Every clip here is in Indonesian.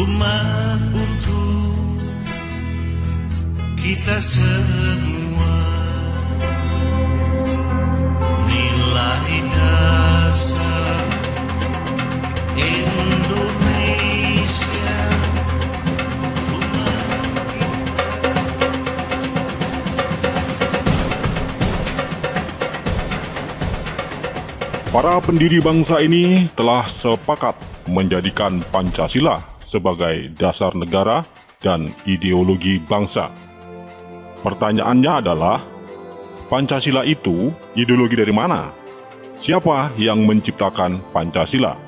rumah untuk kita semua, nilai dasar Indonesia, rumah kita. Para pendiri bangsa ini telah sepakat menjadikan Pancasila sebagai dasar negara dan ideologi bangsa. Pertanyaannya adalah, Pancasila itu ideologi dari mana? Siapa yang menciptakan Pancasila?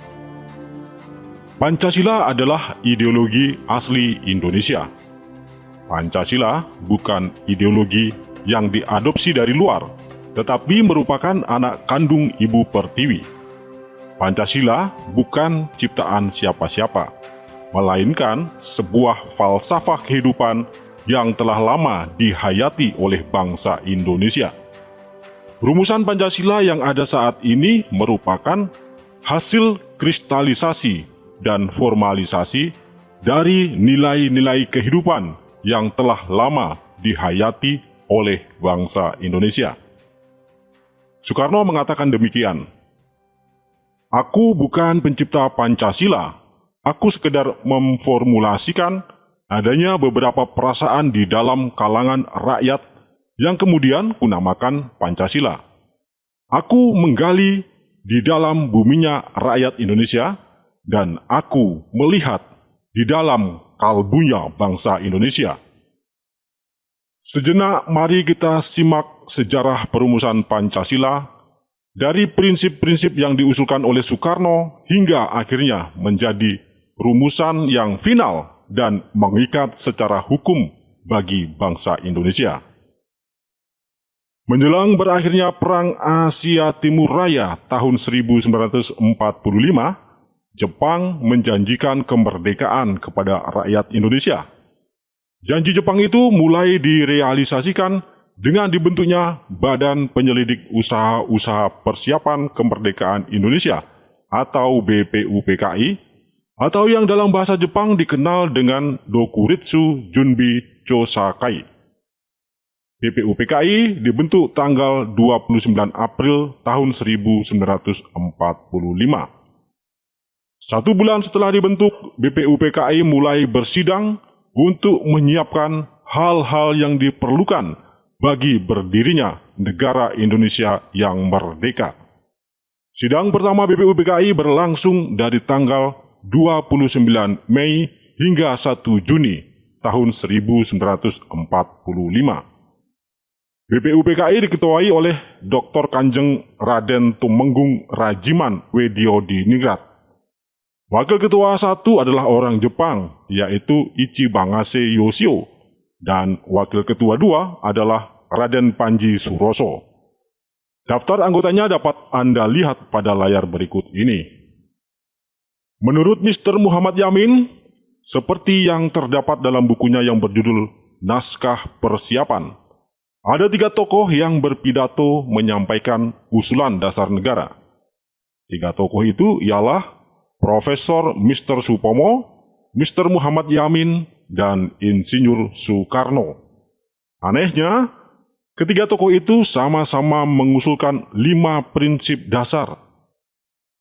Pancasila adalah ideologi asli Indonesia. Pancasila bukan ideologi yang diadopsi dari luar, tetapi merupakan anak kandung Ibu Pertiwi. Pancasila bukan ciptaan siapa-siapa, melainkan sebuah falsafah kehidupan yang telah lama dihayati oleh bangsa Indonesia. Rumusan Pancasila yang ada saat ini merupakan hasil kristalisasi dan formalisasi dari nilai-nilai kehidupan yang telah lama dihayati oleh bangsa Indonesia. Soekarno mengatakan demikian, "Aku bukan pencipta Pancasila, aku sekedar memformulasikan adanya beberapa perasaan di dalam kalangan rakyat yang kemudian kunamakan Pancasila. Aku menggali di dalam buminya rakyat Indonesia dan aku melihat di dalam kalbunya bangsa Indonesia." Sejenak mari kita simak sejarah perumusan Pancasila dari prinsip-prinsip yang diusulkan oleh Soekarno hingga akhirnya menjadi rumusan yang final dan mengikat secara hukum bagi bangsa Indonesia. Menjelang berakhirnya Perang Asia Timur Raya tahun 1945, Jepang menjanjikan kemerdekaan kepada rakyat Indonesia. Janji Jepang itu mulai direalisasikan dengan dibentuknya Badan Penyelidik Usaha-Usaha Persiapan Kemerdekaan Indonesia atau BPUPKI, atau yang dalam bahasa Jepang dikenal dengan Dokuritsu Junbi Chosakai. BPUPKI dibentuk tanggal 29 April tahun 1945. 1 bulan setelah dibentuk, BPUPKI mulai bersidang untuk menyiapkan hal-hal yang diperlukan bagi berdirinya negara Indonesia yang merdeka. Sidang pertama BPUPKI berlangsung dari tanggal 29 Mei hingga 1 Juni tahun 1945. BPUPKI diketuai oleh Dr. Kanjeng Raden Tumenggung Rajiman Wedyodiningrat. Wakil Ketua 1 adalah orang Jepang, yaitu Ichibangase Yoshio, dan Wakil Ketua 2 adalah Raden Panji Suroso. Daftar anggotanya dapat Anda lihat pada layar berikut ini. Menurut Mr. Muhammad Yamin, seperti yang terdapat dalam bukunya yang berjudul Naskah Persiapan, ada 3 tokoh yang berpidato menyampaikan usulan dasar negara. 3 tokoh itu ialah Profesor Mr. Supomo, Mr. Muhammad Yamin, dan Insinyur Soekarno. Anehnya, ketiga tokoh itu sama-sama mengusulkan 5 prinsip dasar.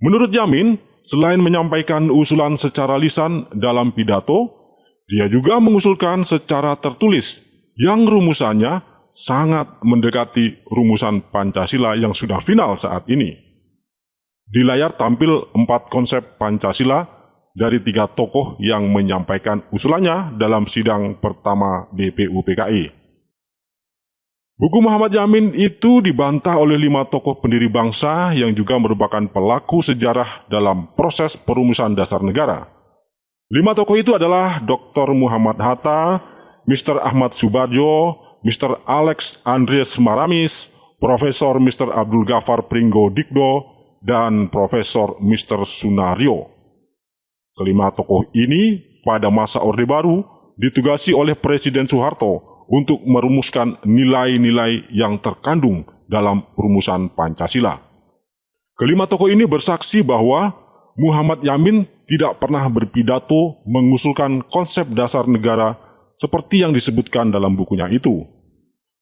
Menurut Yamin, selain menyampaikan usulan secara lisan dalam pidato, dia juga mengusulkan secara tertulis yang rumusannya sangat mendekati rumusan Pancasila yang sudah final saat ini. Di layar tampil 4 konsep Pancasila dari 3 tokoh yang menyampaikan usulannya dalam sidang pertama BPUPKI. Buku Muhammad Yamin itu dibantah oleh 5 tokoh pendiri bangsa yang juga merupakan pelaku sejarah dalam proses perumusan dasar negara. 5 tokoh itu adalah Dr. Muhammad Hatta, Mr. Ahmad Subardjo, Mr. Alex Andreas Maramis, Profesor Mr. Abdul Ghaffar Pringgodikdo, dan Profesor Mr. Sunario. Kelima tokoh ini pada masa Orde Baru ditugasi oleh Presiden Soeharto untuk merumuskan nilai-nilai yang terkandung dalam rumusan Pancasila. Kelima tokoh ini bersaksi bahwa Muhammad Yamin tidak pernah berpidato mengusulkan konsep dasar negara seperti yang disebutkan dalam bukunya itu.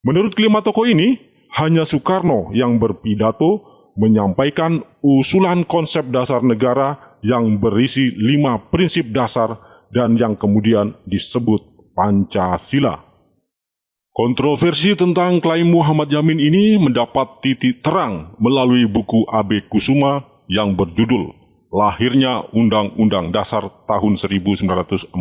Menurut kelima tokoh ini, hanya Soekarno yang berpidato menyampaikan usulan konsep dasar negara yang berisi 5 prinsip dasar dan yang kemudian disebut Pancasila. Kontroversi tentang klaim Muhammad Yamin ini mendapat titik terang melalui buku A.B. Kusuma yang berjudul Lahirnya Undang-Undang Dasar tahun 1945.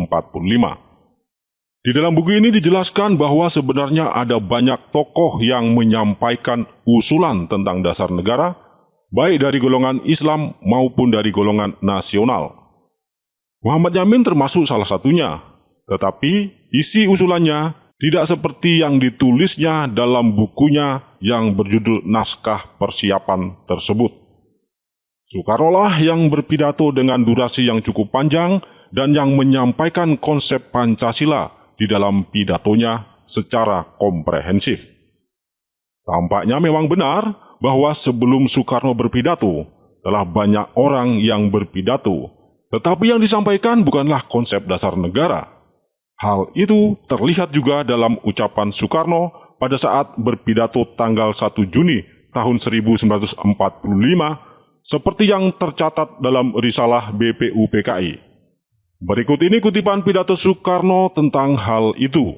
Di dalam buku ini dijelaskan bahwa sebenarnya ada banyak tokoh yang menyampaikan usulan tentang dasar negara, baik dari golongan Islam maupun dari golongan nasional. Muhammad Yamin termasuk salah satunya, tetapi isi usulannya tidak seperti yang ditulisnya dalam bukunya yang berjudul Naskah Persiapan tersebut. Soekarno lah yang berpidato dengan durasi yang cukup panjang dan yang menyampaikan konsep Pancasila di dalam pidatonya secara komprehensif. Tampaknya memang benar bahwa sebelum Soekarno berpidato, telah banyak orang yang berpidato, tetapi yang disampaikan bukanlah konsep dasar negara. Hal itu terlihat juga dalam ucapan Soekarno pada saat berpidato tanggal 1 Juni tahun 1945, seperti yang tercatat dalam risalah BPUPKI. Berikut ini kutipan pidato Soekarno tentang hal itu.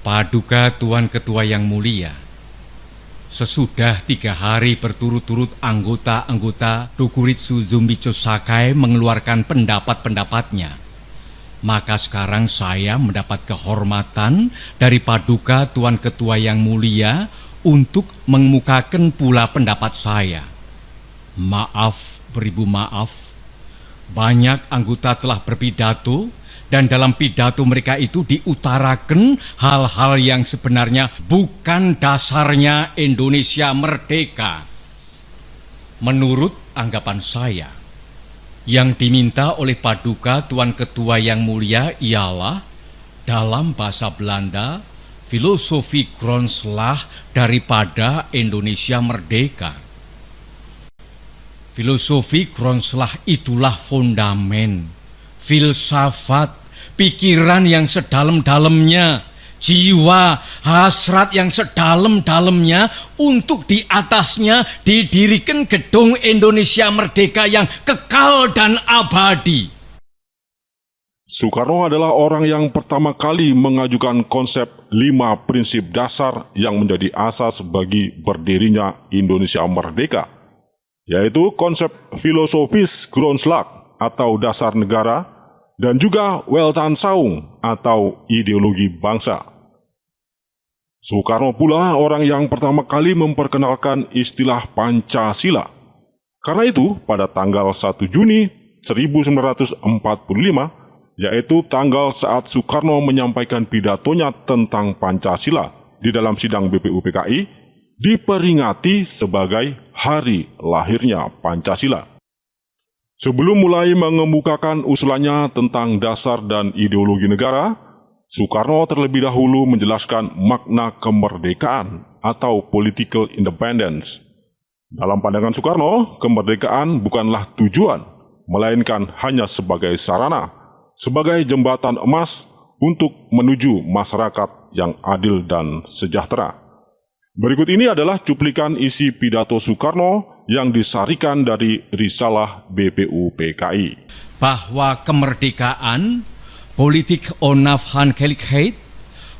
Paduka Tuan Ketua yang mulia, sesudah 3 hari berturut-turut anggota-anggota Dokuritsu Zumbicho Sakai mengeluarkan pendapat-pendapatnya, maka sekarang saya mendapat kehormatan dari Paduka Tuan Ketua yang mulia untuk mengemukakan pula pendapat saya. Maaf, beribu maaf. Banyak anggota telah berpidato, dan dalam pidato mereka itu diutarakan hal-hal yang sebenarnya bukan dasarnya Indonesia merdeka. Menurut anggapan saya, yang diminta oleh Paduka Tuan Ketua yang mulia ialah dalam bahasa Belanda, filosofi grondslag daripada Indonesia merdeka. Filosofi grondslag itulah fondamen, filsafat, pikiran yang sedalam-dalamnya, jiwa, hasrat yang sedalam-dalamnya untuk di atasnya didirikan gedung Indonesia merdeka yang kekal dan abadi. Soekarno adalah orang yang pertama kali mengajukan konsep 5 prinsip dasar yang menjadi asas bagi berdirinya Indonesia merdeka, yaitu konsep filosofis grondslag atau dasar negara dan juga Weltanschauung atau ideologi bangsa. Soekarno pula orang yang pertama kali memperkenalkan istilah Pancasila. Karena itu, pada tanggal 1 Juni 1945, yaitu tanggal saat Soekarno menyampaikan pidatonya tentang Pancasila di dalam sidang BPUPKI, diperingati sebagai hari lahirnya Pancasila. Sebelum mulai mengemukakan usulannya tentang dasar dan ideologi negara, Soekarno terlebih dahulu menjelaskan makna kemerdekaan atau political independence. Dalam pandangan Soekarno, kemerdekaan bukanlah tujuan, melainkan hanya sebagai sarana, sebagai jembatan emas untuk menuju masyarakat yang adil dan sejahtera. Berikut ini adalah cuplikan isi pidato Soekarno yang disarikan dari risalah BPUPKI. Bahwa kemerdekaan, politik onafhankelijkheid,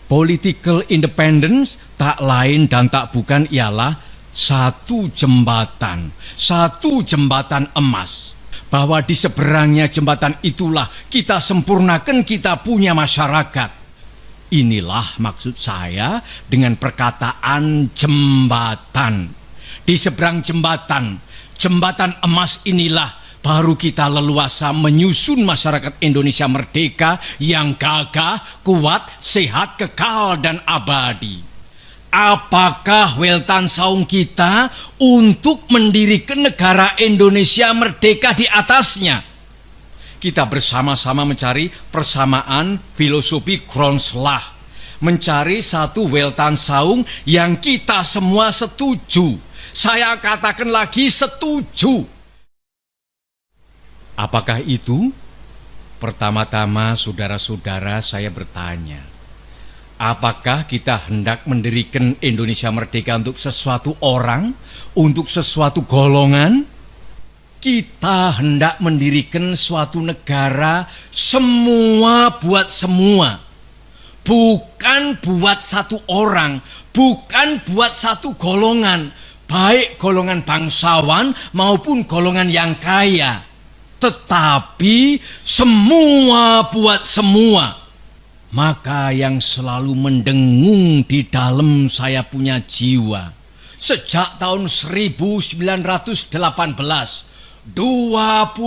political independence tak lain dan tak bukan ialah satu jembatan emas. Bahwa di seberangnya jembatan itulah kita sempurnakan kita punya masyarakat. Inilah maksud saya dengan perkataan jembatan. Di seberang jembatan emas inilah baru kita leluasa menyusun masyarakat Indonesia merdeka yang gagah, kuat, sehat, kekal, dan abadi. Apakah Weltanschauung kita untuk mendirikan negara Indonesia merdeka di atasnya? Kita bersama-sama mencari persamaan filosofi grondslag, mencari satu Weltanschauung yang kita semua setuju. Saya katakan lagi setuju. Apakah itu? Pertama-tama, saudara-saudara, saya bertanya, apakah kita hendak mendirikan Indonesia merdeka untuk sesuatu orang, untuk sesuatu golongan? Kita hendak mendirikan suatu negara semua buat semua, bukan buat satu orang, bukan buat satu golongan, baik golongan bangsawan maupun golongan yang kaya, tetapi semua buat semua. Maka yang selalu mendengung di dalam saya punya jiwa sejak tahun 1918, 25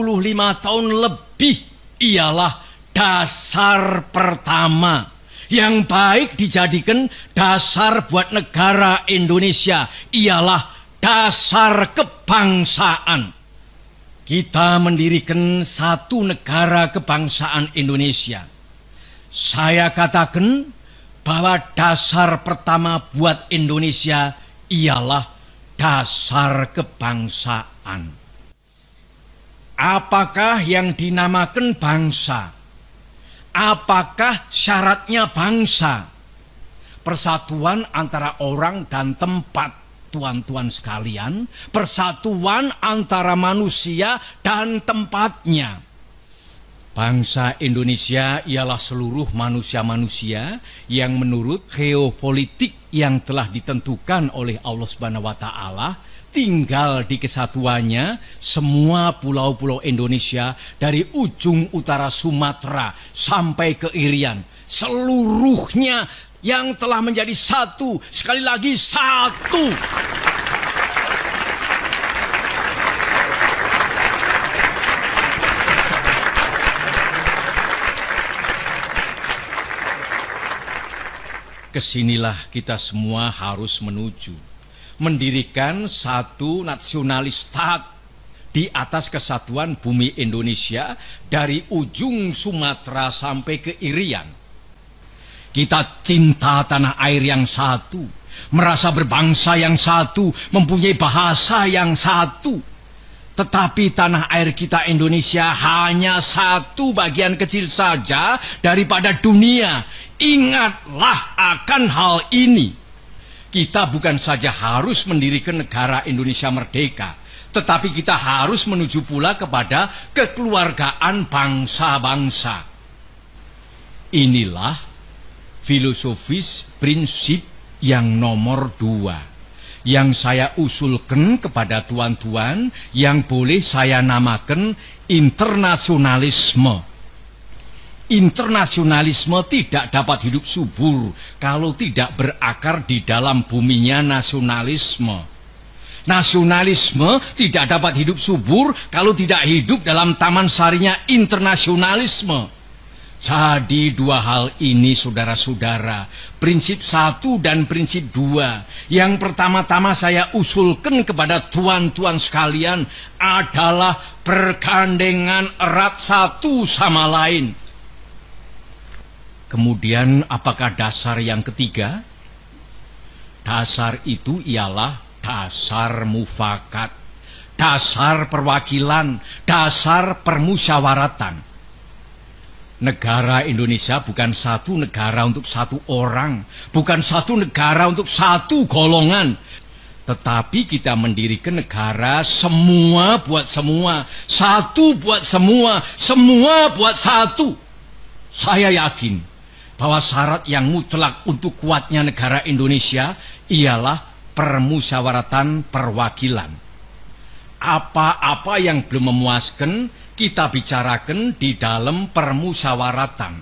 tahun lebih, ialah dasar pertama yang baik dijadikan dasar buat negara Indonesia, ialah dasar kebangsaan. Kita mendirikan satu negara kebangsaan Indonesia. Saya katakan bahwa dasar pertama buat Indonesia ialah dasar kebangsaan. Apakah yang dinamakan bangsa? Apakah syaratnya bangsa? Persatuan antara orang dan tempat, tuan-tuan sekalian. Persatuan antara manusia dan tempatnya. Bangsa Indonesia ialah seluruh manusia-manusia yang menurut geopolitik yang telah ditentukan oleh Allah Subhanahu wa Ta'ala tinggal di kesatuannya semua pulau-pulau Indonesia dari ujung utara Sumatera sampai ke Irian. Seluruhnya yang telah menjadi satu, sekali lagi satu. Kesinilah kita semua harus menuju. Mendirikan satu nasionalis stat di atas kesatuan bumi Indonesia dari ujung Sumatera sampai ke Irian. Kita cinta tanah air yang satu, merasa berbangsa yang satu, mempunyai bahasa yang satu. Tetapi tanah air kita Indonesia hanya satu bagian kecil saja daripada dunia. Ingatlah akan hal ini. Kita bukan saja harus mendirikan negara Indonesia merdeka, tetapi kita harus menuju pula kepada kekeluargaan bangsa-bangsa. Inilah filosofis prinsip yang nomor 2 yang saya usulkan kepada tuan-tuan, yang boleh saya namakan internasionalisme. Internasionalisme tidak dapat hidup subur kalau tidak berakar di dalam buminya nasionalisme. Nasionalisme tidak dapat hidup subur kalau tidak hidup dalam taman sarinya internasionalisme. Jadi dua hal ini, saudara-saudara, prinsip 1 dan prinsip 2, yang pertama-tama saya usulkan kepada tuan-tuan sekalian adalah bergandengan erat satu sama lain. Kemudian apakah dasar yang ketiga? Dasar itu ialah dasar mufakat, dasar perwakilan, dasar permusyawaratan. Negara Indonesia bukan satu negara untuk satu orang, bukan satu negara untuk satu golongan, tetapi kita mendirikan negara semua buat semua, satu buat semua, semua buat satu. Saya yakin bahwa syarat yang mutlak untuk kuatnya negara Indonesia ialah permusyawaratan perwakilan. Apa-apa yang belum memuaskan kita bicarakan di dalam permusyawaratan.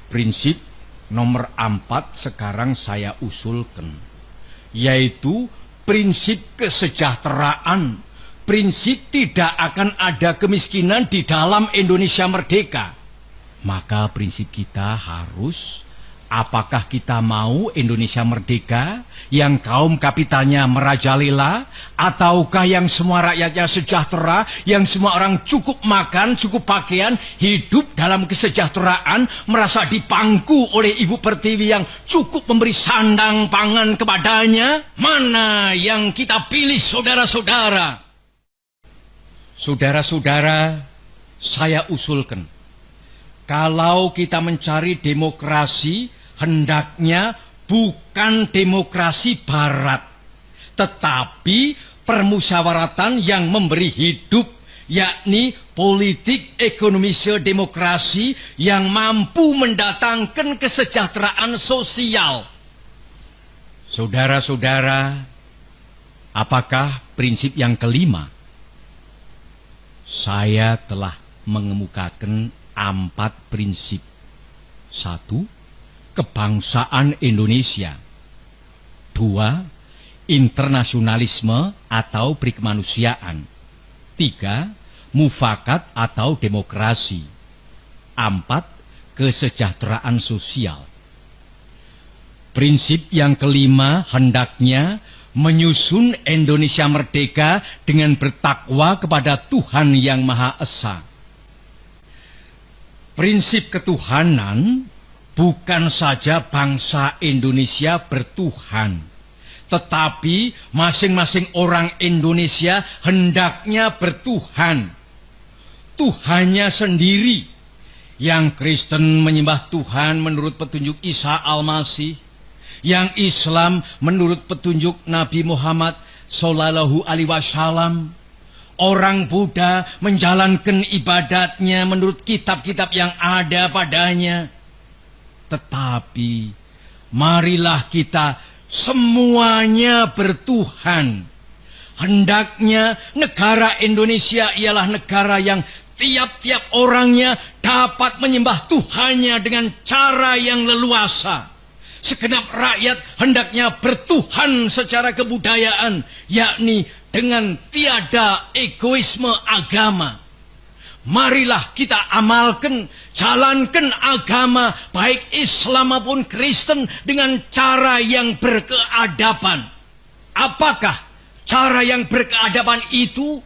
Prinsip nomor 4 sekarang saya usulkan, yaitu prinsip kesejahteraan. Prinsip tidak akan ada kemiskinan di dalam Indonesia merdeka. Maka prinsip kita harus, apakah kita mau Indonesia merdeka yang kaum kapitalnya merajalela, ataukah yang semua rakyatnya sejahtera, yang semua orang cukup makan, cukup pakaian, hidup dalam kesejahteraan, merasa dipangku oleh Ibu Pertiwi yang cukup memberi sandang pangan kepadanya? Mana yang kita pilih, saudara-saudara? Saudara-saudara, saya usulkan, kalau kita mencari demokrasi, hendaknya bukan demokrasi barat, tetapi permusyawaratan yang memberi hidup, yakni politik ekonomisme demokrasi yang mampu mendatangkan kesejahteraan sosial. Saudara-saudara, apakah prinsip yang kelima? Saya telah mengemukakan 4 prinsip. 1. Kebangsaan Indonesia. 2. Internasionalisme atau perikemanusiaan. 3. Mufakat atau demokrasi. 4. Kesejahteraan sosial. Prinsip yang kelima hendaknya menyusun Indonesia merdeka dengan bertakwa kepada Tuhan Yang Maha Esa. Prinsip ketuhanan bukan saja bangsa Indonesia bertuhan, tetapi masing-masing orang Indonesia hendaknya bertuhan. Tuhannya sendiri. Yang Kristen menyembah Tuhan menurut petunjuk Isa Al-Masih, yang Islam menurut petunjuk Nabi Muhammad Sallallahu Alaihi Wasallam. Orang Buddha menjalankan ibadatnya menurut kitab-kitab yang ada padanya. Tetapi marilah kita semuanya bertuhan. Hendaknya negara Indonesia ialah negara yang tiap-tiap orangnya dapat menyembah Tuhannya dengan cara yang leluasa. Segenap rakyat hendaknya bertuhan secara kebudayaan, yakni dengan tiada egoisme agama. Marilah kita amalkan, jalankan agama baik Islam maupun Kristen dengan cara yang berkeadaban. Apakah cara yang berkeadaban itu?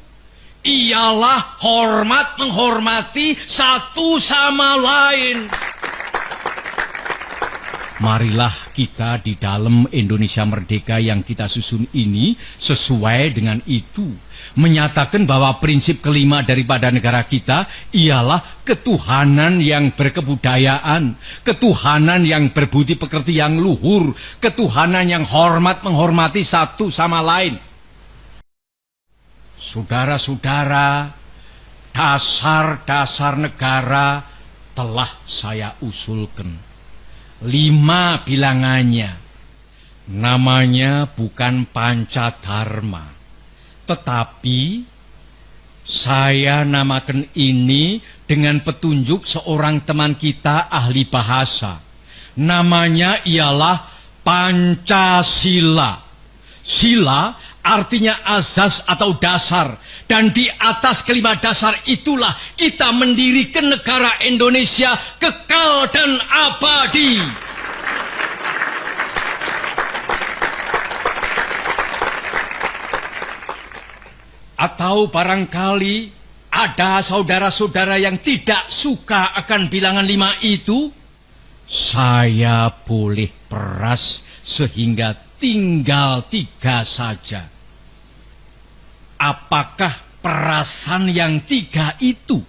Ialah hormat menghormati satu sama lain. Marilah kita di dalam Indonesia Merdeka yang kita susun ini sesuai dengan itu. Menyatakan bahwa prinsip kelima daripada negara kita ialah ketuhanan yang berkebudayaan, ketuhanan yang berbudi pekerti yang luhur, ketuhanan yang hormat menghormati satu sama lain. Saudara-saudara, dasar-dasar negara telah saya usulkan. 5 bilangannya. Namanya bukan Pancadharma, tetapi saya namakan ini dengan petunjuk seorang teman kita ahli bahasa. Namanya ialah Pancasila. Sila artinya azas atau dasar. Dan di atas kelima dasar itulah kita mendirikan negara Indonesia kekal dan abadi. Atau barangkali ada saudara-saudara yang tidak suka akan bilangan 5 itu, saya boleh peras sehingga tinggal 3 saja. Apakah perasan yang 3 itu?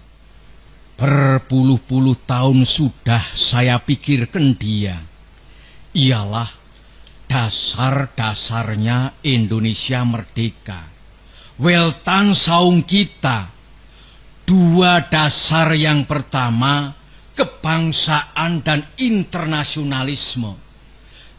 Berpuluh-puluh tahun sudah saya pikirkan dia. Ialah dasar-dasarnya Indonesia merdeka. Weltan saung kita. 2 dasar yang pertama, kebangsaan dan internasionalisme.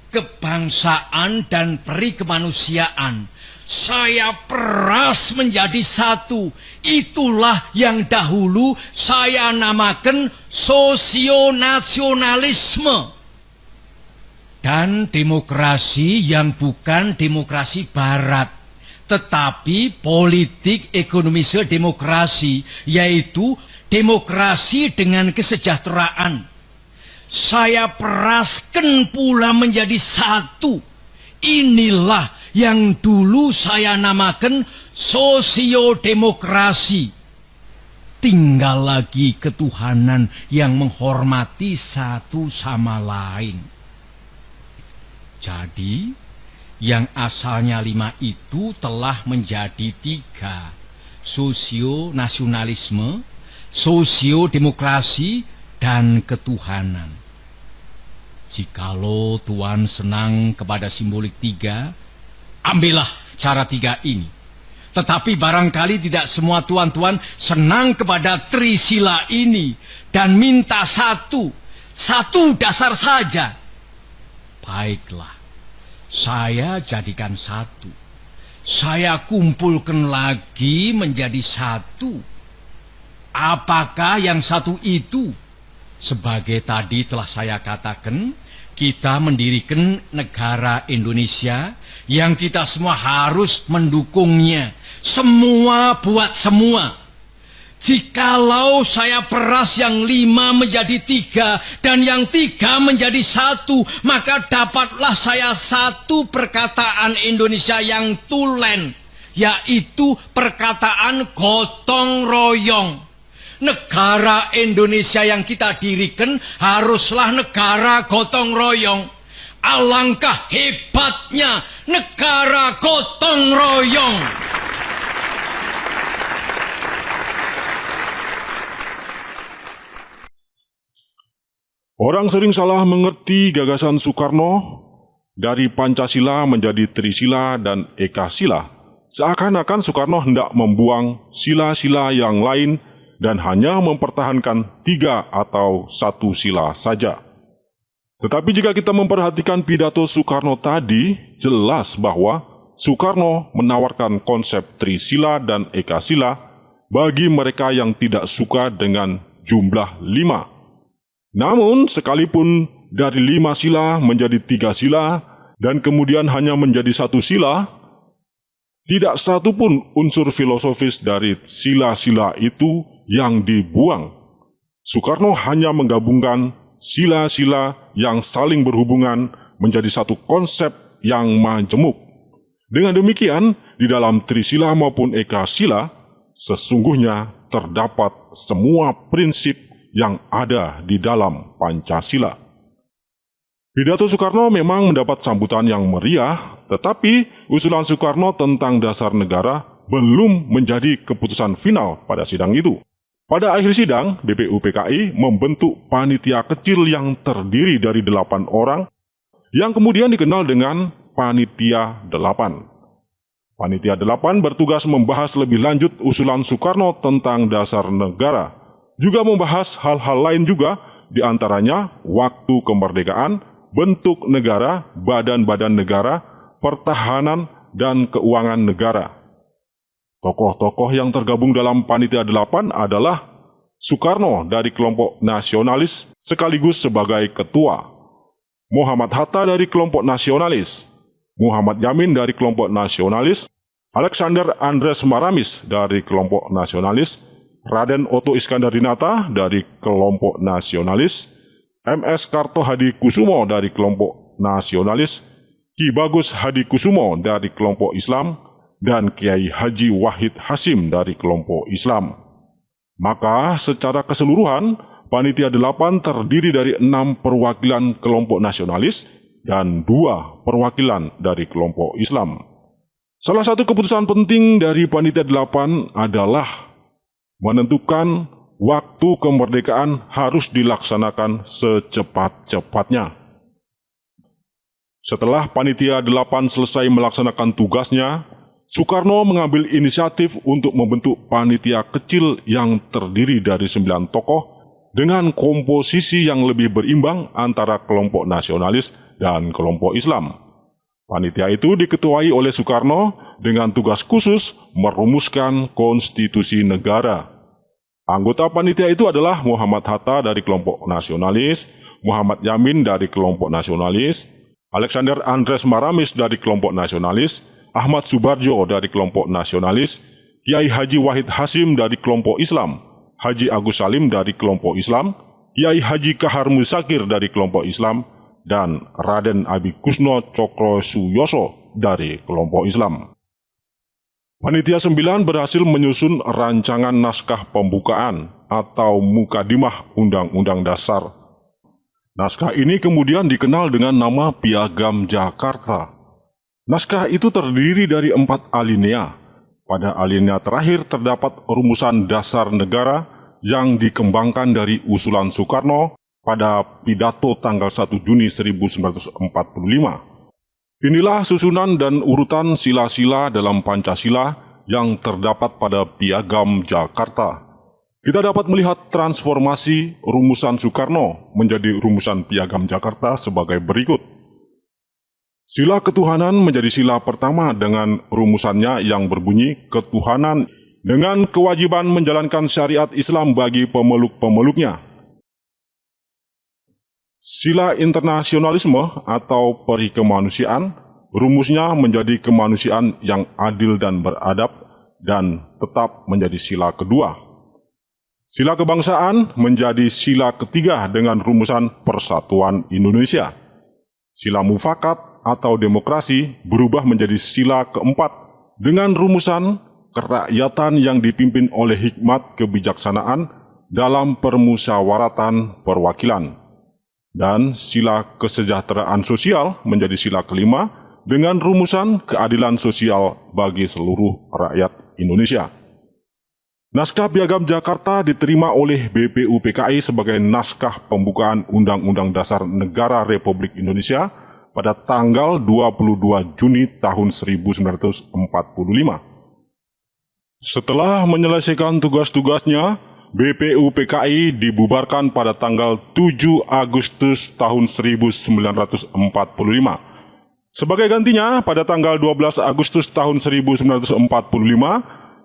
Kebangsaan dan perikemanusiaan saya peras menjadi satu. Itulah yang dahulu saya namakan sosionasionalisme. Dan demokrasi yang bukan demokrasi barat, tetapi politik ekonomisme demokrasi, yaitu demokrasi dengan kesejahteraan. Saya peraskan pula menjadi satu. Inilah yang dulu saya namakan sosiodemokrasi. Tinggal lagi ketuhanan yang menghormati satu sama lain. Jadi, yang asalnya 5 itu telah menjadi 3. sosio-nasionalisme, sosio-demokrasi, dan ketuhanan. Jikalau Tuan senang kepada simbolik 3, ambillah cara 3 ini. Tetapi barangkali tidak semua tuan-tuan senang kepada Trisila ini dan minta satu dasar saja. Baiklah, saya jadikan 1. Saya kumpulkan lagi menjadi 1. Apakah yang 1 itu? Sebagai tadi telah saya katakan, kita mendirikan negara Indonesia yang kita semua harus mendukungnya. Semua buat semua. Jikalau saya peras yang 5 menjadi 3 dan yang 3 menjadi 1, maka dapatlah saya 1 perkataan Indonesia yang tulen, yaitu perkataan gotong royong. Negara Indonesia yang kita dirikan haruslah negara gotong royong. Alangkah hebatnya negara gotong royong. Orang sering salah mengerti gagasan Soekarno dari Pancasila menjadi Trisila dan Ekasila. Seakan-akan Soekarno hendak membuang sila-sila yang lain dan hanya mempertahankan 3 atau 1 sila saja. Tetapi jika kita memperhatikan pidato Soekarno tadi, jelas bahwa Soekarno menawarkan konsep Trisila dan Ekasila bagi mereka yang tidak suka dengan jumlah 5. Namun, sekalipun dari 5 sila menjadi 3 sila dan kemudian hanya menjadi 1 sila, tidak satu pun unsur filosofis dari sila-sila itu yang dibuang. Soekarno hanya menggabungkan sila-sila yang saling berhubungan menjadi 1 konsep yang majemuk. Dengan demikian, di dalam Trisila maupun Ekasila, sesungguhnya terdapat semua prinsip yang ada di dalam Pancasila. Pidato Soekarno memang mendapat sambutan yang meriah, tetapi usulan Soekarno tentang dasar negara belum menjadi keputusan final pada sidang itu. Pada akhir sidang, BPUPKI membentuk panitia kecil yang terdiri dari 8 orang, yang kemudian dikenal dengan Panitia 8. Panitia 8 bertugas membahas lebih lanjut usulan Soekarno tentang dasar negara, juga membahas hal-hal lain juga, diantaranya waktu kemerdekaan, bentuk negara, badan-badan negara, pertahanan, dan keuangan negara. Tokoh-tokoh yang tergabung dalam Panitia 8 adalah Soekarno dari kelompok nasionalis sekaligus sebagai ketua, Muhammad Hatta dari kelompok nasionalis, Muhammad Yamin dari kelompok nasionalis, Alexander Andres Maramis dari kelompok nasionalis, Raden Oto Iskandar-Dinata dari kelompok nasionalis, MS Karto Hadi Kusumo dari kelompok nasionalis, Ki Bagus Hadi Kusumo dari kelompok Islam, dan Kiai Haji Wahid Hasim dari kelompok Islam. Maka secara keseluruhan, Panitia 8 terdiri dari 6 perwakilan kelompok nasionalis dan 2 perwakilan dari kelompok Islam. Salah satu keputusan penting dari Panitia 8 adalah menentukan waktu kemerdekaan harus dilaksanakan secepat-cepatnya. Setelah Panitia 8 selesai melaksanakan tugasnya, Soekarno mengambil inisiatif untuk membentuk panitia kecil yang terdiri dari 9 tokoh dengan komposisi yang lebih berimbang antara kelompok nasionalis dan kelompok Islam. Panitia itu diketuai oleh Soekarno dengan tugas khusus merumuskan konstitusi negara. Anggota panitia itu adalah Muhammad Hatta dari kelompok nasionalis, Muhammad Yamin dari kelompok nasionalis, Alexander Andres Maramis dari kelompok nasionalis, Ahmad Subarjo dari kelompok nasionalis, Kiai Haji Wahid Hasim dari kelompok Islam, Haji Agus Salim dari kelompok Islam, Kiai Haji Kahar Musakir dari kelompok Islam, dan Raden Abi Kusno Cokro Suyoso dari kelompok Islam. Panitia 9 berhasil menyusun rancangan naskah pembukaan atau Mukadimah Undang-Undang Dasar. Naskah ini kemudian dikenal dengan nama Piagam Jakarta. Naskah itu terdiri dari 4 alinea, Pada alinea terakhir terdapat rumusan dasar negara yang dikembangkan dari usulan Soekarno pada pidato tanggal 1 Juni 1945. Inilah susunan dan urutan sila-sila dalam Pancasila yang terdapat pada Piagam Jakarta. Kita dapat melihat transformasi rumusan Soekarno menjadi rumusan Piagam Jakarta sebagai berikut. Sila ketuhanan menjadi sila pertama dengan rumusannya yang berbunyi ketuhanan dengan kewajiban menjalankan syariat Islam bagi pemeluk-pemeluknya. Sila internasionalisme atau peri kemanusiaan, rumusnya menjadi kemanusiaan yang adil dan beradab dan tetap menjadi sila kedua. Sila kebangsaan menjadi sila ketiga dengan rumusan Persatuan Indonesia. Sila mufakat atau demokrasi berubah menjadi sila keempat dengan rumusan kerakyatan yang dipimpin oleh hikmat kebijaksanaan dalam permusyawaratan perwakilan. Dan sila kesejahteraan sosial menjadi sila kelima dengan rumusan keadilan sosial bagi seluruh rakyat Indonesia. Naskah Piagam Jakarta diterima oleh BPUPKI sebagai naskah pembukaan Undang-Undang Dasar Negara Republik Indonesia pada tanggal 22 Juni tahun 1945. Setelah menyelesaikan tugas-tugasnya, BPUPKI dibubarkan pada tanggal 7 Agustus tahun 1945. Sebagai gantinya, pada tanggal 12 Agustus tahun 1945,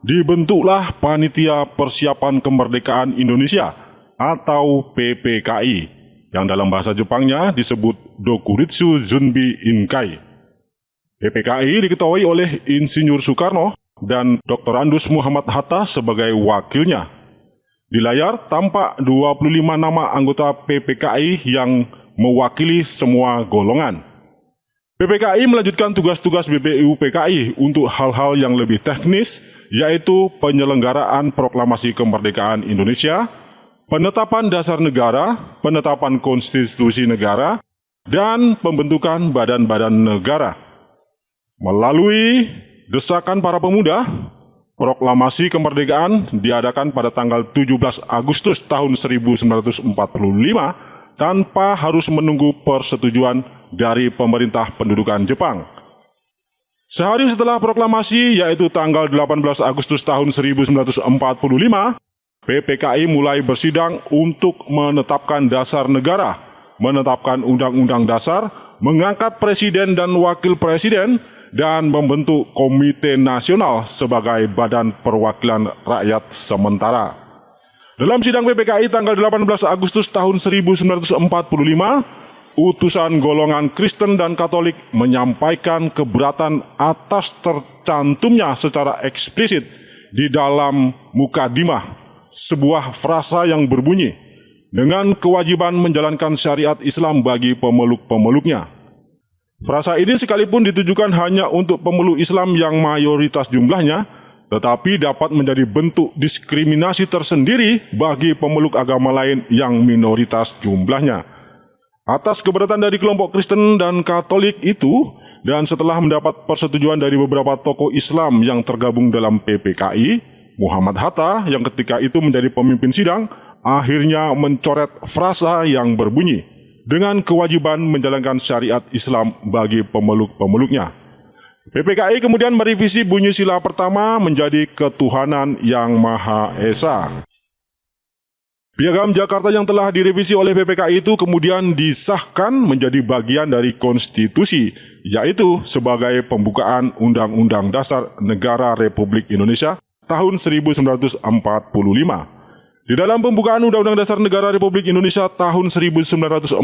dibentuklah Panitia Persiapan Kemerdekaan Indonesia atau PPKI yang dalam bahasa Jepangnya disebut Dokuritsu Zunbi Inkai. PPKI diketuai oleh Insinyur Soekarno dan Dr. Andus Muhammad Hatta sebagai wakilnya. Di layar tampak 25 nama anggota PPKI yang mewakili semua golongan. PPKI melanjutkan tugas-tugas BPUPKI untuk hal-hal yang lebih teknis, yaitu penyelenggaraan proklamasi kemerdekaan Indonesia, penetapan dasar negara, penetapan konstitusi negara, dan pembentukan badan-badan negara. Melalui desakan para pemuda, proklamasi kemerdekaan diadakan pada tanggal 17 Agustus tahun 1945 tanpa harus menunggu persetujuan dari pemerintah pendudukan Jepang. Sehari setelah proklamasi, yaitu tanggal 18 Agustus tahun 1945, PPKI mulai bersidang untuk menetapkan dasar negara, menetapkan undang-undang dasar, mengangkat presiden dan wakil presiden, dan membentuk Komite Nasional sebagai badan perwakilan rakyat sementara. Dalam sidang PPKI tanggal 18 Agustus tahun 1945, utusan golongan Kristen dan Katolik menyampaikan keberatan atas tercantumnya secara eksplisit di dalam mukadimah sebuah frasa yang berbunyi, dengan kewajiban menjalankan syariat Islam bagi pemeluk-pemeluknya. Frasa ini sekalipun ditujukan hanya untuk pemeluk Islam yang mayoritas jumlahnya, tetapi dapat menjadi bentuk diskriminasi tersendiri bagi pemeluk agama lain yang minoritas jumlahnya. Atas keberatan dari kelompok Kristen dan Katolik itu, dan setelah mendapat persetujuan dari beberapa tokoh Islam yang tergabung dalam PPKI, Muhammad Hatta yang ketika itu menjadi pemimpin sidang, akhirnya mencoret frasa yang berbunyi, dengan kewajiban menjalankan syariat Islam bagi pemeluk-pemeluknya. PPKI kemudian merevisi bunyi sila pertama menjadi ketuhanan yang Maha Esa. Piagam Jakarta yang telah direvisi oleh PPKI itu kemudian disahkan menjadi bagian dari konstitusi, yaitu sebagai pembukaan Undang-Undang Dasar Negara Republik Indonesia tahun 1945. Di dalam pembukaan Undang-Undang Dasar Negara Republik Indonesia tahun 1945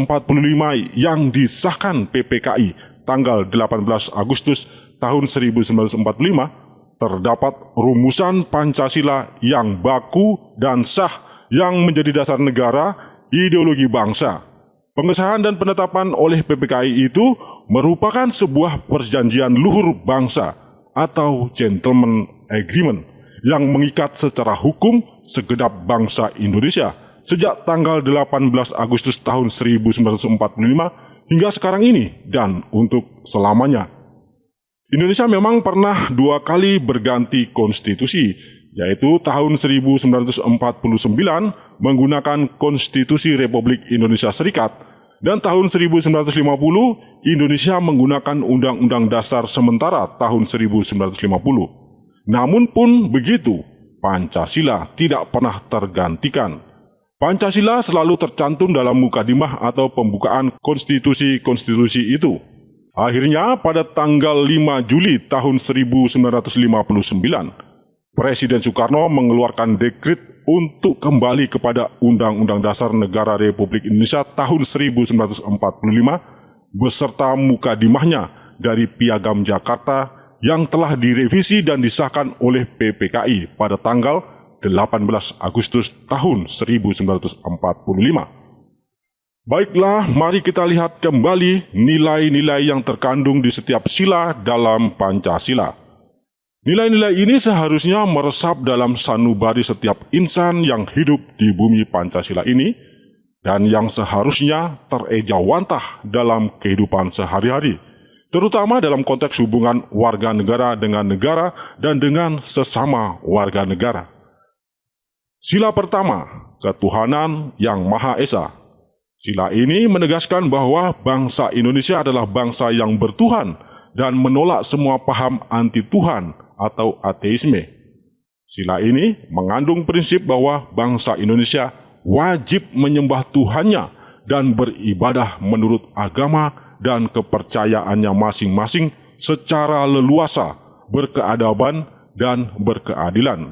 yang disahkan PPKI tanggal 18 Agustus tahun 1945, terdapat rumusan Pancasila yang baku dan sah yang menjadi dasar negara, ideologi bangsa. Pengesahan dan penetapan oleh PPKI itu merupakan sebuah perjanjian luhur bangsa atau gentleman agreement yang mengikat secara hukum segenap bangsa Indonesia sejak tanggal 18 Agustus tahun 1945 hingga sekarang ini dan untuk selamanya. Indonesia memang pernah 2 kali berganti konstitusi, yaitu tahun 1949 menggunakan Konstitusi Republik Indonesia Serikat, dan tahun 1950 Indonesia menggunakan Undang-Undang Dasar sementara tahun 1950. Namun pun begitu, Pancasila tidak pernah tergantikan. Pancasila selalu tercantum dalam mukadimah atau pembukaan konstitusi-konstitusi itu. Akhirnya pada tanggal 5 Juli tahun 1959, Presiden Soekarno mengeluarkan dekret untuk kembali kepada Undang-Undang Dasar Negara Republik Indonesia tahun 1945 beserta mukadimahnya dari Piagam Jakarta yang telah direvisi dan disahkan oleh PPKI pada tanggal 18 Agustus tahun 1945. Baiklah, mari kita lihat kembali nilai-nilai yang terkandung di setiap sila dalam Pancasila. Nilai-nilai ini seharusnya meresap dalam sanubari setiap insan yang hidup di bumi Pancasila ini dan yang seharusnya terejawantah dalam kehidupan sehari-hari, terutama dalam konteks hubungan warga negara dengan negara dan dengan sesama warga negara. Sila pertama, ketuhanan yang Maha Esa. Sila ini menegaskan bahwa bangsa Indonesia adalah bangsa yang bertuhan dan menolak semua paham anti Tuhan atau ateisme. Sila ini mengandung prinsip bahwa bangsa Indonesia wajib menyembah Tuhannya dan beribadah menurut agama dan kepercayaannya masing-masing secara leluasa, berkeadaban, dan berkeadilan.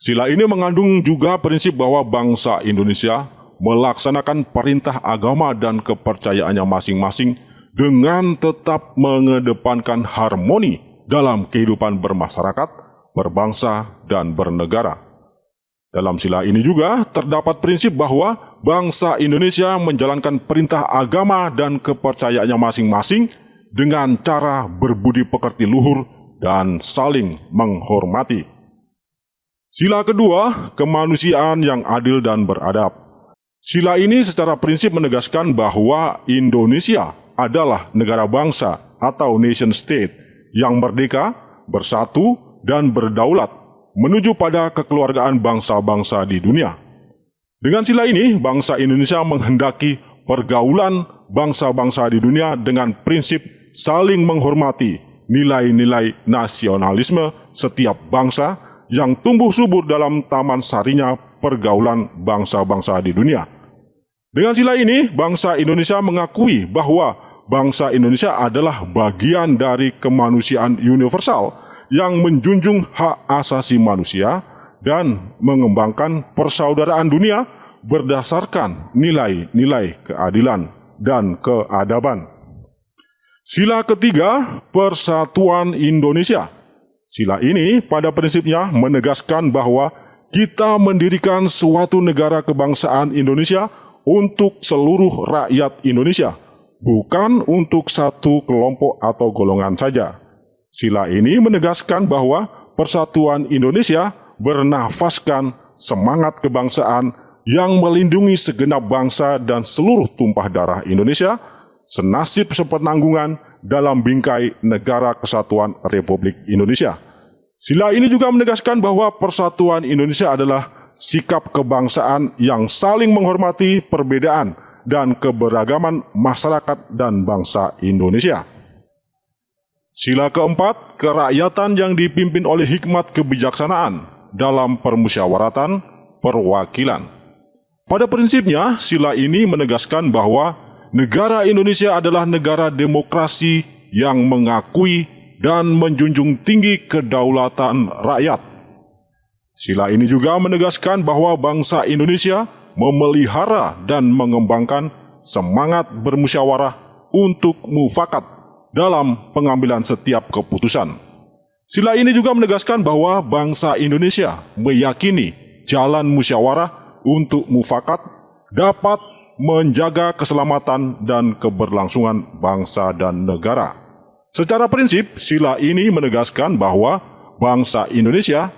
Sila ini mengandung juga prinsip bahwa bangsa Indonesia melaksanakan perintah agama dan kepercayaannya masing-masing dengan tetap mengedepankan harmoni dalam kehidupan bermasyarakat, berbangsa, dan bernegara. Dalam sila ini juga terdapat prinsip bahwa bangsa Indonesia menjalankan perintah agama dan kepercayaannya masing-masing dengan cara berbudi pekerti luhur dan saling menghormati. Sila kedua, kemanusiaan yang adil dan beradab. Sila ini secara prinsip menegaskan bahwa Indonesia adalah negara bangsa atau nation state yang merdeka, bersatu, dan berdaulat menuju pada kekeluargaan bangsa-bangsa di dunia. Dengan sila ini, bangsa Indonesia menghendaki pergaulan bangsa-bangsa di dunia dengan prinsip saling menghormati nilai-nilai nasionalisme setiap bangsa yang tumbuh subur dalam taman sarinya pergaulan bangsa-bangsa di dunia. Dengan sila ini, bangsa Indonesia mengakui bahwa bangsa Indonesia adalah bagian dari kemanusiaan universal yang menjunjung hak asasi manusia dan mengembangkan persaudaraan dunia berdasarkan nilai-nilai keadilan dan keadaban. Sila ketiga, persatuan Indonesia. Sila ini pada prinsipnya menegaskan bahwa kita mendirikan suatu negara kebangsaan Indonesia untuk seluruh rakyat Indonesia, bukan untuk satu kelompok atau golongan saja. Sila ini menegaskan bahwa persatuan Indonesia bernafaskan semangat kebangsaan yang melindungi segenap bangsa dan seluruh tumpah darah Indonesia, senasib sepenanggungan dalam bingkai Negara Kesatuan Republik Indonesia. Sila ini juga menegaskan bahwa persatuan Indonesia adalah sikap kebangsaan yang saling menghormati perbedaan dan keberagaman masyarakat dan bangsa Indonesia. Sila keempat, kerakyatan yang dipimpin oleh hikmat kebijaksanaan dalam permusyawaratan perwakilan. Pada prinsipnya, sila ini menegaskan bahwa negara Indonesia adalah negara demokrasi yang mengakui dan menjunjung tinggi kedaulatan rakyat. Sila ini juga menegaskan bahwa bangsa Indonesia memelihara dan mengembangkan semangat bermusyawarah untuk mufakat dalam pengambilan setiap keputusan. Sila ini juga menegaskan bahwa bangsa Indonesia meyakini jalan musyawarah untuk mufakat dapat menjaga keselamatan dan keberlangsungan bangsa dan negara. Secara prinsip, sila ini menegaskan bahwa bangsa Indonesia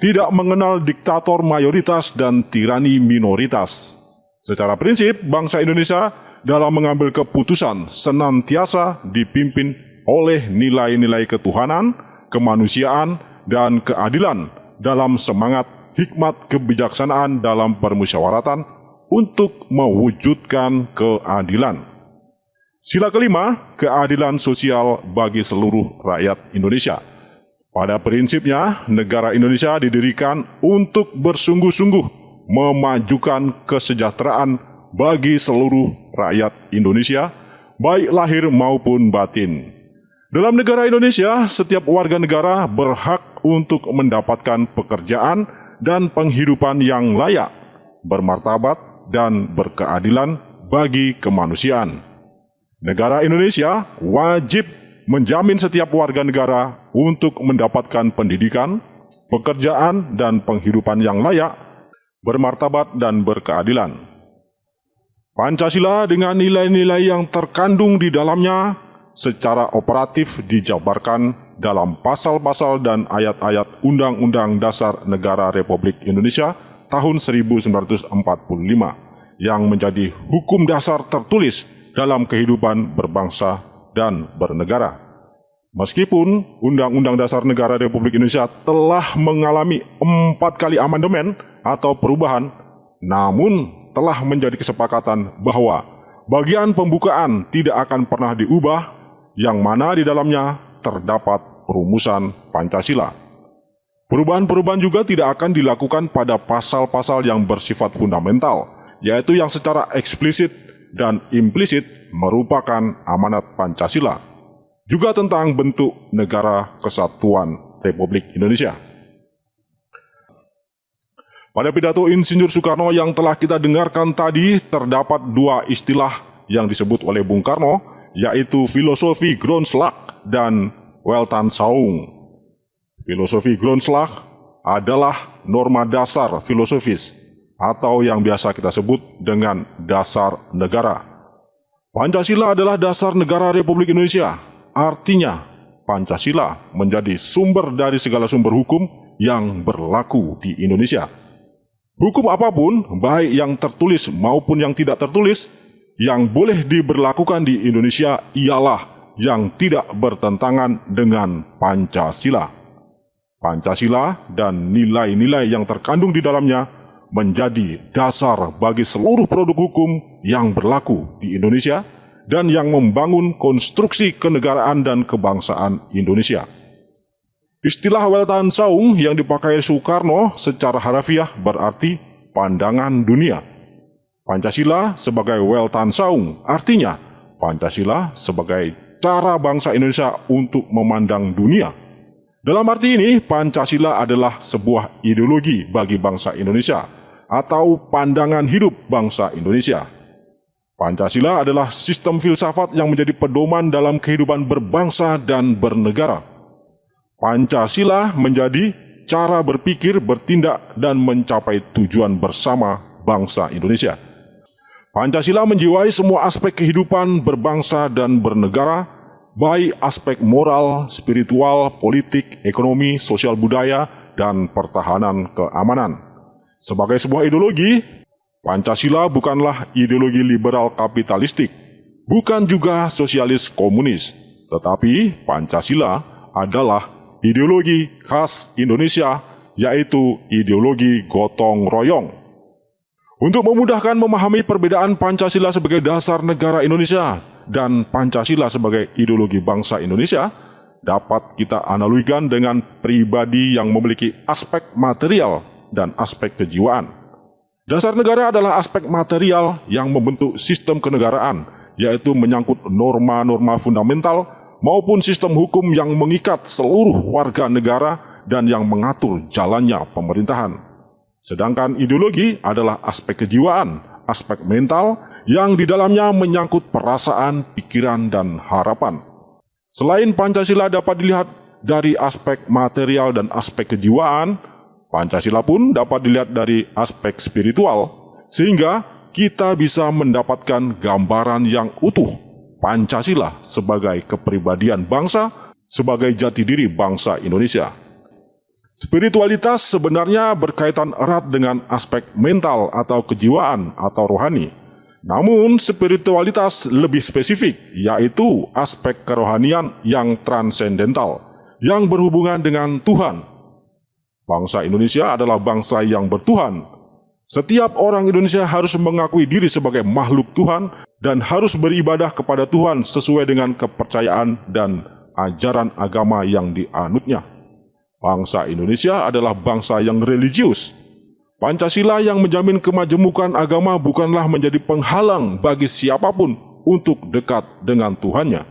tidak mengenal diktator mayoritas dan tirani minoritas. Secara prinsip, bangsa Indonesia dalam mengambil keputusan senantiasa dipimpin oleh nilai-nilai ketuhanan, kemanusiaan, dan keadilan dalam semangat hikmat kebijaksanaan dalam permusyawaratan untuk mewujudkan keadilan. Sila kelima, keadilan sosial bagi seluruh rakyat Indonesia. Pada prinsipnya, negara Indonesia didirikan untuk bersungguh-sungguh memajukan kesejahteraan bagi seluruh rakyat Indonesia, baik lahir maupun batin. Dalam negara Indonesia, setiap warga negara berhak untuk mendapatkan pekerjaan dan penghidupan yang layak, bermartabat, dan berkeadilan bagi kemanusiaan. Negara Indonesia wajib menjamin setiap warga negara untuk mendapatkan pendidikan, pekerjaan, dan penghidupan yang layak, bermartabat, dan berkeadilan. Pancasila dengan nilai-nilai yang terkandung di dalamnya secara operatif dijabarkan dalam pasal-pasal dan ayat-ayat Undang-Undang Dasar Negara Republik Indonesia tahun 1945 yang menjadi hukum dasar tertulis dalam kehidupan berbangsa dan bernegara. Meskipun Undang-Undang Dasar Negara Republik Indonesia telah mengalami 4 kali amandemen atau perubahan, namun telah menjadi kesepakatan bahwa bagian pembukaan tidak akan pernah diubah, yang mana di dalamnya terdapat perumusan Pancasila. Perubahan-perubahan juga tidak akan dilakukan pada pasal-pasal yang bersifat fundamental, yaitu yang secara eksplisit dan implisit merupakan amanat Pancasila. Juga tentang bentuk negara kesatuan Republik Indonesia. Pada pidato Insinyur Soekarno yang telah kita dengarkan tadi, terdapat 2 istilah yang disebut oleh Bung Karno, yaitu filosofi Grundslag dan Weltanschauung. Filosofi Grundslag adalah norma dasar filosofis atau yang biasa kita sebut dengan dasar negara. Pancasila adalah dasar negara Republik Indonesia. Artinya, Pancasila menjadi sumber dari segala sumber hukum yang berlaku di Indonesia. Hukum apapun, baik yang tertulis maupun yang tidak tertulis, yang boleh diberlakukan di Indonesia ialah yang tidak bertentangan dengan Pancasila. Pancasila dan nilai-nilai yang terkandung di dalamnya menjadi dasar bagi seluruh produk hukum yang berlaku di Indonesia dan yang membangun konstruksi kenegaraan dan kebangsaan Indonesia. Istilah Weltanschauung yang dipakai Soekarno secara harafiah berarti pandangan dunia. Pancasila sebagai Weltanschauung artinya Pancasila sebagai cara bangsa Indonesia untuk memandang dunia. Dalam arti ini, Pancasila adalah sebuah ideologi bagi bangsa Indonesia atau pandangan hidup bangsa Indonesia. Pancasila adalah sistem filsafat yang menjadi pedoman dalam kehidupan berbangsa dan bernegara. Pancasila menjadi cara berpikir, bertindak, dan mencapai tujuan bersama bangsa Indonesia. Pancasila menjiwai semua aspek kehidupan berbangsa dan bernegara, baik aspek moral, spiritual, politik, ekonomi, sosial budaya, dan pertahanan keamanan. Sebagai sebuah ideologi, Pancasila bukanlah ideologi liberal kapitalistik, bukan juga sosialis komunis, tetapi Pancasila adalah ideologi khas Indonesia, yaitu ideologi gotong royong. Untuk memudahkan memahami perbedaan Pancasila sebagai dasar negara Indonesia dan Pancasila sebagai ideologi bangsa Indonesia, dapat kita analogikan dengan pribadi yang memiliki aspek material dan aspek kejiwaan. Dasar negara adalah aspek material yang membentuk sistem kenegaraan, yaitu menyangkut norma-norma fundamental maupun sistem hukum yang mengikat seluruh warga negara dan yang mengatur jalannya pemerintahan. Sedangkan ideologi adalah aspek kejiwaan, aspek mental yang di dalamnya menyangkut perasaan, pikiran, dan harapan. Selain Pancasila dapat dilihat dari aspek material dan aspek kejiwaan, Pancasila pun dapat dilihat dari aspek spiritual, sehingga kita bisa mendapatkan gambaran yang utuh Pancasila sebagai kepribadian bangsa, sebagai jati diri bangsa Indonesia. Spiritualitas sebenarnya berkaitan erat dengan aspek mental atau kejiwaan atau rohani, Namun spiritualitas lebih spesifik, yaitu aspek kerohanian yang transendental, yang berhubungan dengan Tuhan. Bangsa Indonesia adalah bangsa yang bertuhan. Setiap orang Indonesia harus mengakui diri sebagai makhluk Tuhan dan harus beribadah kepada Tuhan sesuai dengan kepercayaan dan ajaran agama yang dianutnya. Bangsa Indonesia adalah bangsa yang religius. Pancasila yang menjamin kemajemukan agama bukanlah menjadi penghalang bagi siapapun untuk dekat dengan Tuhannya.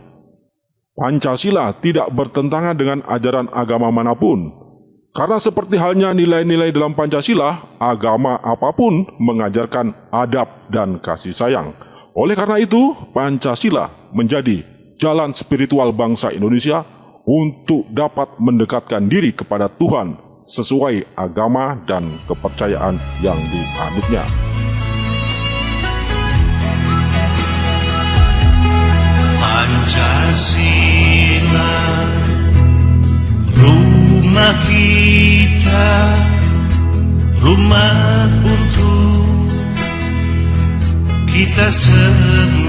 Pancasila tidak bertentangan dengan ajaran agama manapun. Karena seperti halnya nilai-nilai dalam Pancasila, agama apapun mengajarkan adab dan kasih sayang. Oleh karena itu, Pancasila menjadi jalan spiritual bangsa Indonesia untuk dapat mendekatkan diri kepada Tuhan sesuai agama dan kepercayaan yang dianutnya. Pancasila, rumah kita, rumah untuk kita semua.